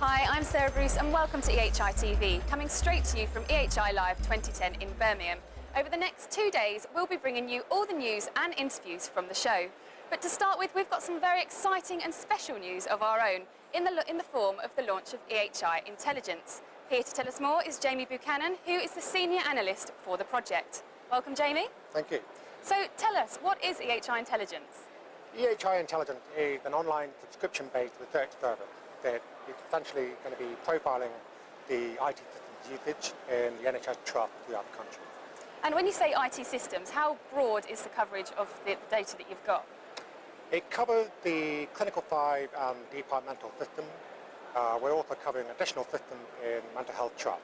Hi, I'm Sarah Bruce and welcome to EHI TV, coming straight to you from EHI Live 2010 in Birmingham. Over the next 2 days, we'll be bringing you all the news and interviews from the show. But to start with, we've got some very exciting and special news of our own in the form of the launch of EHI Intelligence. Here to tell us more is Jamie Buchanan, who is the Senior Analyst for the project. Welcome, Jamie. Thank you. So tell us, what is EHI Intelligence? EHI Intelligence is an online subscription-based research service that is essentially going to be profiling the IT systems usage in the NHS trust throughout the country. And when you say IT systems, how broad is the coverage of the data that you've got? It covers the clinical side and departmental systems. We're also covering additional systems in mental health trust.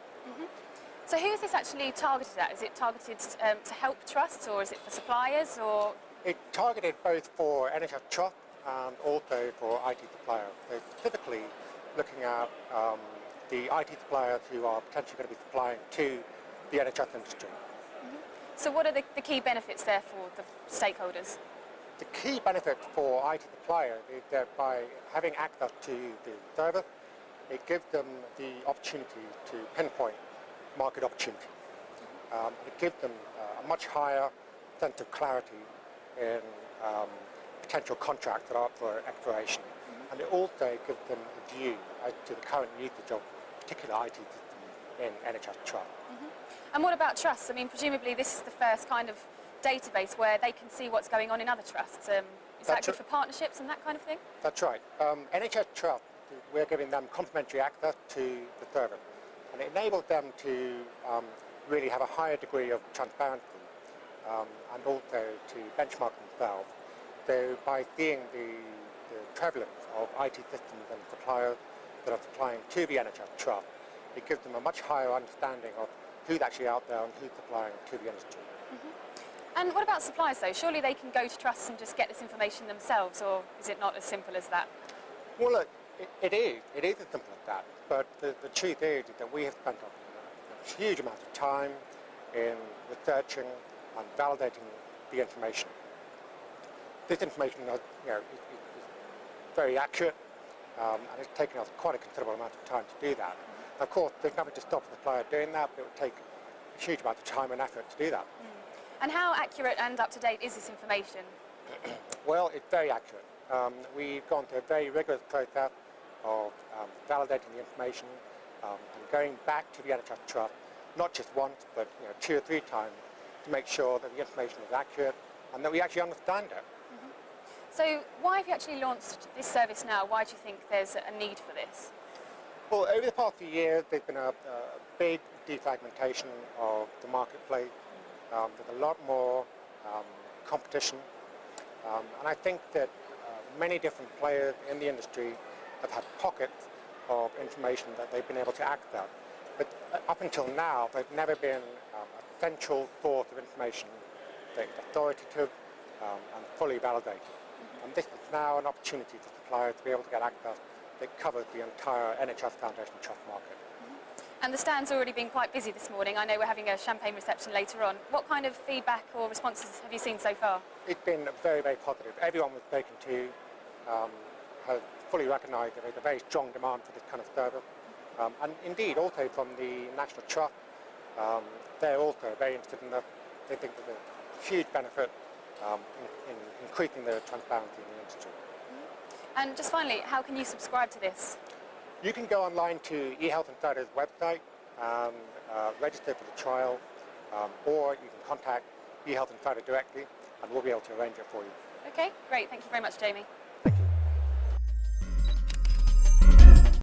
So who is this actually targeted at? Is it targeted to help trusts, or is it for suppliers, or...? It's targeted both for NHS trust and also for IT suppliers. So specifically looking at the IT suppliers who are potentially going to be supplying to the NHS industry. So what are the key benefits there for the stakeholders? The key benefit for IT suppliers is that by having access to the service, it gives them the opportunity to pinpoint market opportunity. It gives them a much higher sense of clarity in potential contracts that are up for exploration. And it also gives them a view as to the current usage of particular IT systems in NHS trust. And what about trusts? I mean, presumably this is the first kind of database where they can see what's going on in other trusts. Is that good for partnerships and that kind of thing? That's right. NHS Trust, we're giving them complimentary access to the service, and it enables them to really have a higher degree of transparency and also to benchmark themselves. So by seeing the prevalence of IT systems and suppliers that are supplying to the NHS Trust, it gives them a much higher understanding of who's actually out there and who's supplying to the industry. And what about suppliers though? Surely they can go to trusts and just get this information themselves, or is it not as simple as that? Well, look, it is as simple as that, but the truth is that we have spent a huge amount of time in researching and validating the information. This information is very accurate, and it's taken us quite a considerable amount of time to do that. Of course, there's nothing to stop the supplier doing that, but it would take a huge amount of time and effort to do that. And how accurate and up-to-date is this information? Well, it's very accurate. We've gone through a very rigorous process of validating the information and going back to the NHS Trust, not just once, but 2 or 3 times, to make sure that the information is accurate and that we actually understand it. So why have you actually launched this service now? Why do you think there's a need for this? Well, over the past few years, there's been a big defragmentation of the marketplace. There's a lot more competition, and I think that many different players in the industry have had pockets of information that they've been able to access. But up until now, there's never been a central source of information that is authoritative and fully validated. And this is now an opportunity for suppliers to be able to get access that covers the entire NHS Foundation Trust market. And the stand's already been quite busy this morning. I know we're having a champagne reception later on. What kind of feedback or responses have you seen so far? It's been very, very positive. Everyone we've spoken to has fully recognised that there's a very strong demand for this kind of service. And indeed, also from the National Trust, they're also very interested in this. They think that there's a huge benefit in increasing the transparency in the industry. And just finally, how can you subscribe to this? You can go online to eHealth Insider's website and register for the trial, or you can contact eHealth Insider directly and we'll be able to arrange it for you. Okay, great. Thank you very much, Jamie.